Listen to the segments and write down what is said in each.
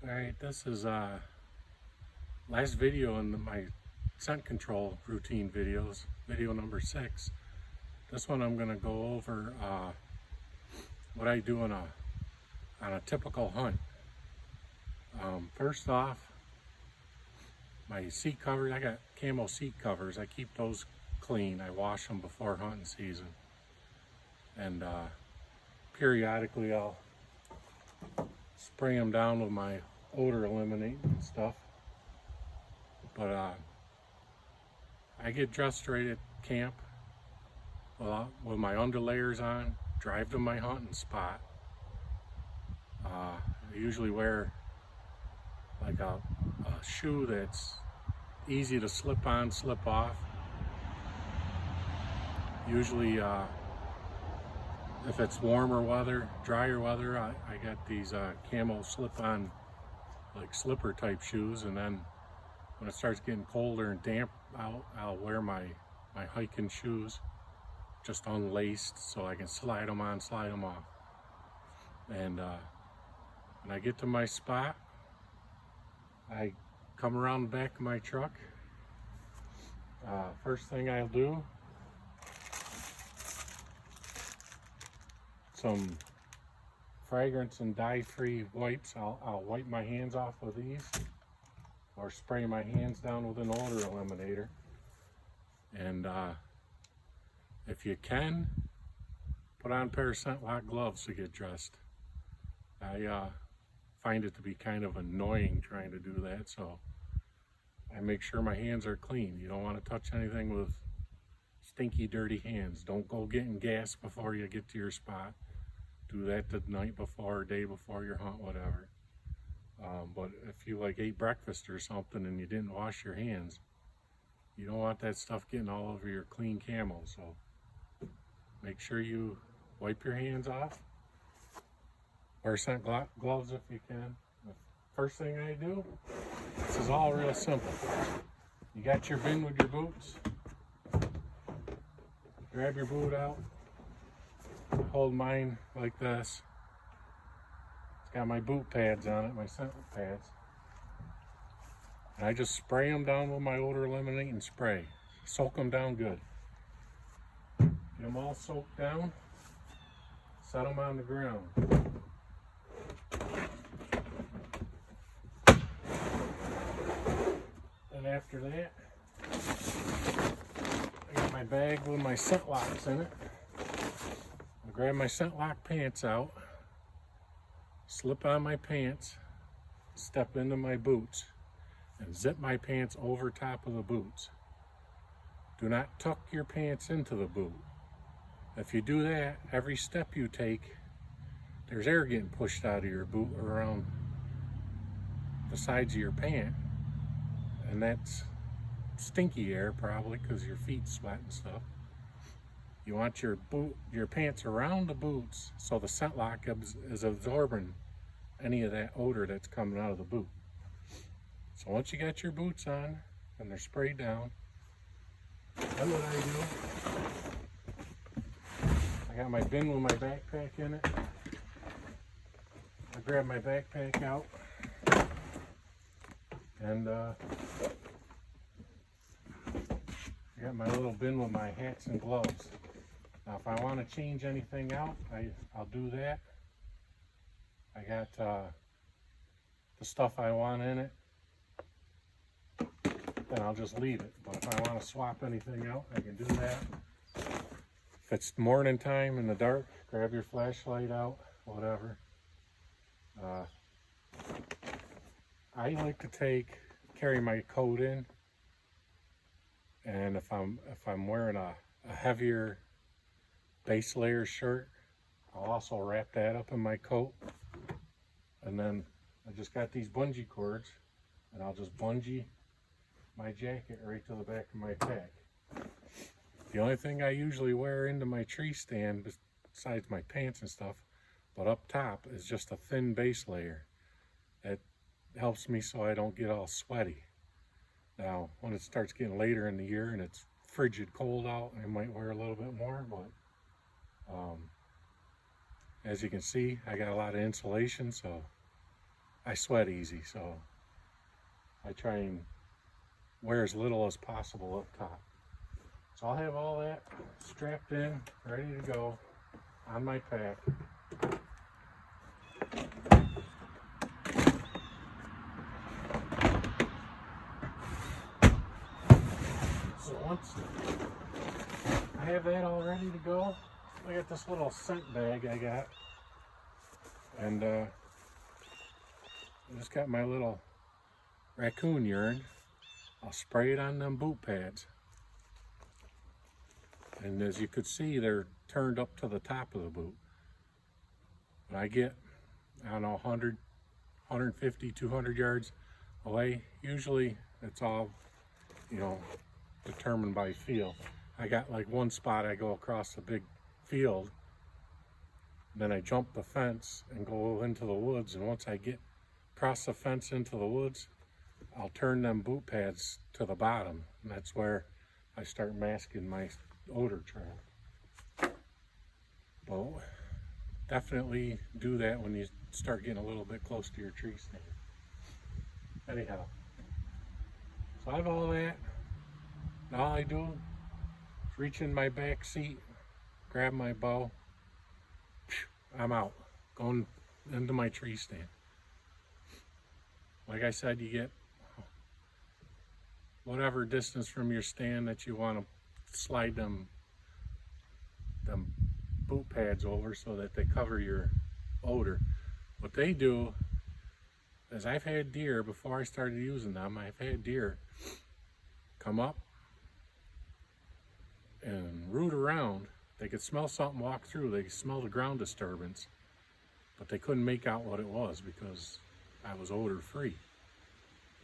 Alright, this is last video in my scent control routine videos, video number 6. This one I'm going to go over what I do on a typical hunt. First off, my seat covers, I got camo seat covers. I keep those clean. I wash them before hunting season. And periodically I'll spray them down with my odor eliminating stuff. But I get dressed right at camp with my underlayers on, drive to my hunting spot. I usually wear like a shoe that's easy to slip on, slip off. Usually if it's warmer weather, drier weather, I got these camo slip-on, like slipper type shoes, and then when it starts getting colder and damp out, I'll wear my hiking shoes, just unlaced, so I can slide them on, slide them off. And when I get to my spot, I come around the back of my truck. First thing I'll do, some fragrance and dye-free wipes. I'll wipe my hands off with these, or spray my hands down with an odor eliminator. And if you can, put on a pair of scent lock gloves to get dressed. I find it to be kind of annoying trying to do that, so I make sure my hands are clean. You don't want to touch anything with stinky, dirty hands. Don't go getting gas before you get to your spot. Do that the night before, day before your hunt, whatever. But if you like ate breakfast or something and you didn't wash your hands, you don't want that stuff getting all over your clean camo. So make sure you wipe your hands off. Wear scent gloves if you can. The first thing I do, this is all real simple. You got your bin with your boots. Grab your boot out. Hold mine like this. It's got my boot pads on it, my scent pads. And I just spray them down with my odor eliminating spray. Soak them down good. Get them all soaked down. Set them on the ground. And after that, I got my bag with my scent locks in it. I grab my scent lock pants out, slip on my pants, step into my boots, and zip my pants over top of the boots. Do not tuck your pants into the boot. If you do that, every step you take, there's air getting pushed out of your boot around the sides of your pant, and that's stinky air probably because your feet sweat and stuff. You want your pants around the boots so the scent lock is absorbing any of that odor that's coming out of the boot. So once you got your boots on and they're sprayed down, then what I do, I got my bin with my backpack in it. I grab my backpack out and I got my little bin with my hats and gloves. Now if I want to change anything out, I'll do that. I got the stuff I want in it, then I'll just leave it. But if I want to swap anything out, I can do that. If it's morning time in the dark, grab your flashlight out, whatever. I like to carry my coat in, and if I'm wearing a heavier base layer shirt, I'll also wrap that up in my coat. And then I just got these bungee cords, and I'll just bungee my jacket right to the back of my pack. The only thing I usually wear into my tree stand, besides my pants and stuff, but up top, is just a thin base layer. That helps me so I don't get all sweaty. Now, when it starts getting later in the year and it's frigid cold out, I might wear a little bit more, but as you can see, I got a lot of insulation, so I sweat easy, so I try and wear as little as possible up top. So I'll have all that strapped in, ready to go on my pack. So once I have that all ready to go, I got this little scent bag I got, and I just got my little raccoon urine. I'll spray it on them boot pads, and as you could see, they're turned up to the top of the boot. When I get, I don't know, 100, 150, 200 yards away, usually it's all, you know, determined by feel. I got like one spot I go across a big field, then I jump the fence and go into the woods, and once I get across the fence into the woods, I'll turn them boot pads to the bottom, and that's where I start masking my odor trap. But definitely do that when you start getting a little bit close to your tree stand. Anyhow, so I have all that. Now all I do is reach in my back seat, grab my bow, I'm out, going into my tree stand. Like I said, you get whatever distance from your stand that you want to slide them boot pads over so that they cover your odor. What they do is, I've had deer, before I started using them, I've had deer come up and root around. They could smell something walk through, they could smell the ground disturbance, but they couldn't make out what it was because I was odor free.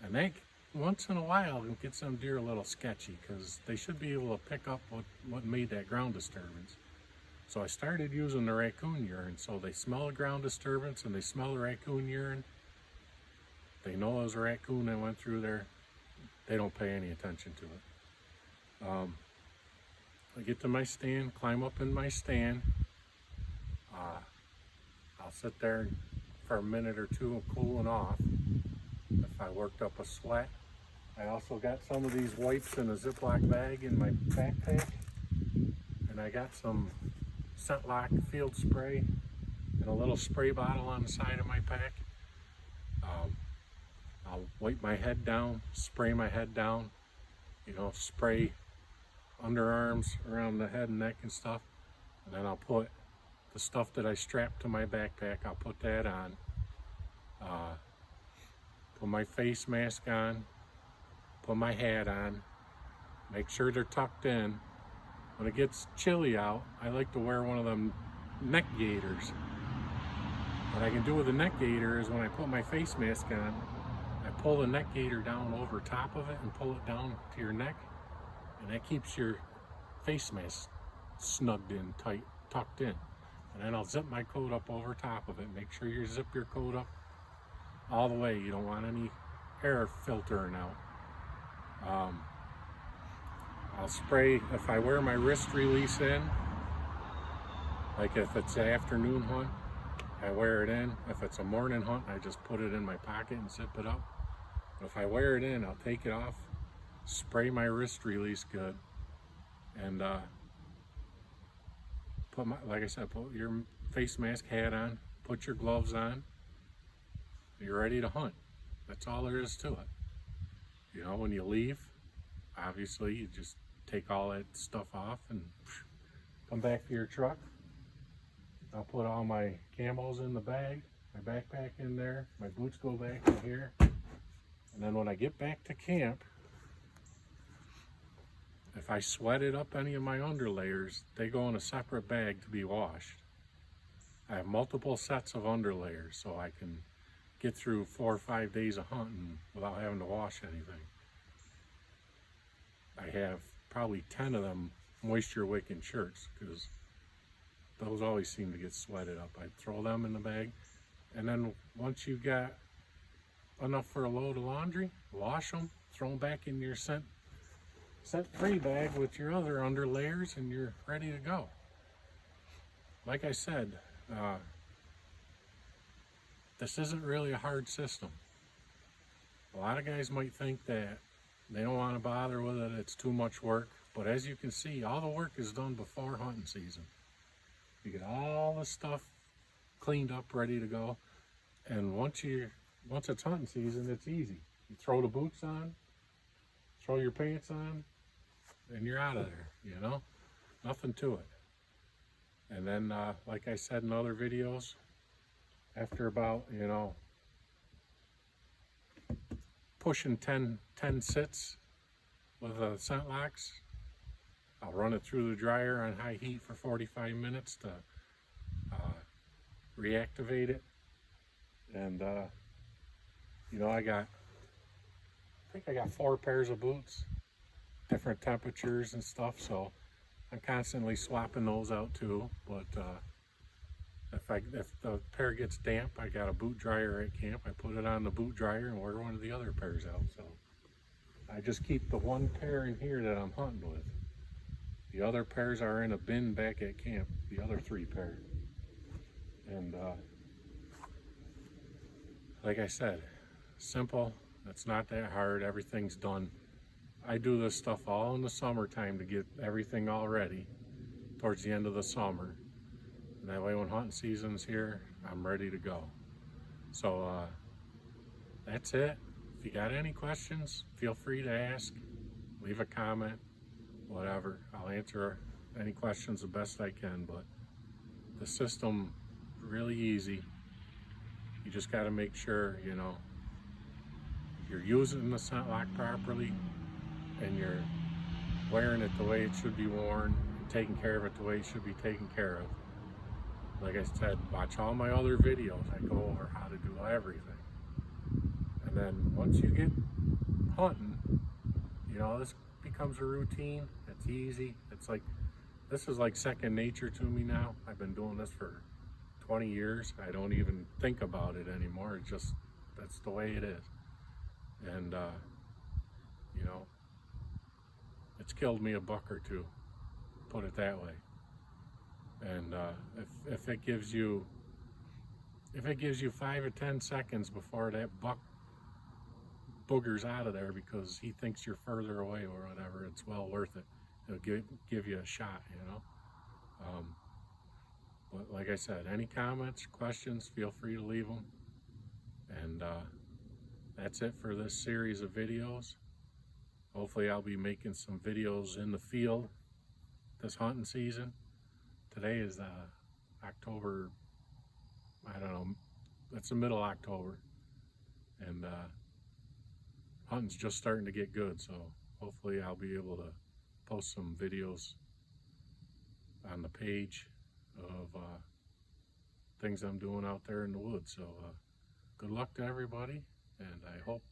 And that, once in a while, it gets some deer a little sketchy because they should be able to pick up what made that ground disturbance. So I started using the raccoon urine, so they smell the ground disturbance and they smell the raccoon urine. They know it was a raccoon that went through there. They don't pay any attention to it. I get to my stand, climb up in my stand. I'll sit there for a minute or two cooling off if I worked up a sweat. I also got some of these wipes in a Ziploc bag in my backpack, and I got some Scentlock field spray and a little spray bottle on the side of my pack. I'll wipe my head down, spray my head down, you know, spray underarms around the head and neck and stuff, and then I'll put the stuff that I strapped to my backpack, I'll put that on, put my face mask on, put my hat on, make sure they're tucked in. When it gets chilly out, I like to wear one of them neck gaiters. What I can do with a neck gaiter is, when I put my face mask on, I pull the neck gaiter down over top of it and pull it down to your neck, and that keeps your face mask snugged in tight, tucked in. And then I'll zip my coat up over top of it. Make sure you zip your coat up all the way. You don't want any air filtering out. I'll spray, if I wear my wrist release in, like if it's an afternoon hunt, I wear it in. If it's a morning hunt, I just put it in my pocket and zip it up. But if I wear it in, I'll take it off, spray my wrist release good, and put my, like I said, put your face mask, hat on, put your gloves on. You're ready to hunt. That's all there is to it. You know, when you leave, obviously you just take all that stuff off and come back to your truck. I'll put all my camos in the bag, my backpack in there, my boots go back in here, and then when I get back to camp, if I sweated up any of my underlayers, they go in a separate bag to be washed. I have multiple sets of underlayers, so I can get through 4 or 5 days of hunting without having to wash anything. I have probably 10 of them moisture wicking shirts, because those always seem to get sweated up. I throw them in the bag, and then once you got enough for a load of laundry, wash them, throw them back in your scent-free bag with your other underlayers, and you're ready to go. Like I said, this isn't really a hard system. A lot of guys might think that they don't want to bother with it, it's too much work, but as you can see, all the work is done before hunting season. You get all the stuff cleaned up, ready to go, and once it's hunting season, it's easy. You throw the boots on, throw your pants on, and you're out of there, you know? Nothing to it. And then, like I said in other videos, after about, you know, pushing 10 sits with scent locks, I'll run it through the dryer on high heat for 45 minutes to reactivate it. And, you know, I think I got 4 pairs of boots, different temperatures and stuff, so I'm constantly swapping those out too. But if the pair gets damp, I got a boot dryer at camp. I put it on the boot dryer and wear one of the other pairs out. So I just keep the 1 pair in here that I'm hunting with. The other pairs are in a bin back at camp, the other 3 pair. And like I said, simple. It's not that hard. Everything's done. I do this stuff all in the summertime to get everything all ready towards the end of the summer. And that way when hunting season's here, I'm ready to go. So that's it. If you got any questions, feel free to ask, leave a comment, whatever. I'll answer any questions the best I can, but the system really easy. You just got to make sure, you know, you're using the scent lock properly and you're wearing it the way it should be worn and taking care of it the way it should be taken care of. Like I said, watch all my other videos. I go over how to do everything. And then once you get hunting, you know, this becomes a routine. It's easy. It's like, this is like second nature to me now. I've been doing this for 20 years. I don't even think about it anymore. It's just, that's the way it is. And, you know, it's killed me a buck or two, put it that way. And if it gives you 5 or 10 seconds before that buck boogers out of there because he thinks you're further away or whatever, it's well worth it. It'll give you a shot, you know. But like I said, any comments, questions, feel free to leave them. And that's it for this series of videos. Hopefully I'll be making some videos in the field this hunting season. Today is October, I don't know, it's the middle of October. And hunting's just starting to get good, so hopefully I'll be able to post some videos on the page of things I'm doing out there in the woods. So good luck to everybody, and I hope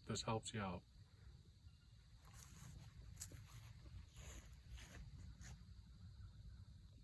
this helps you out.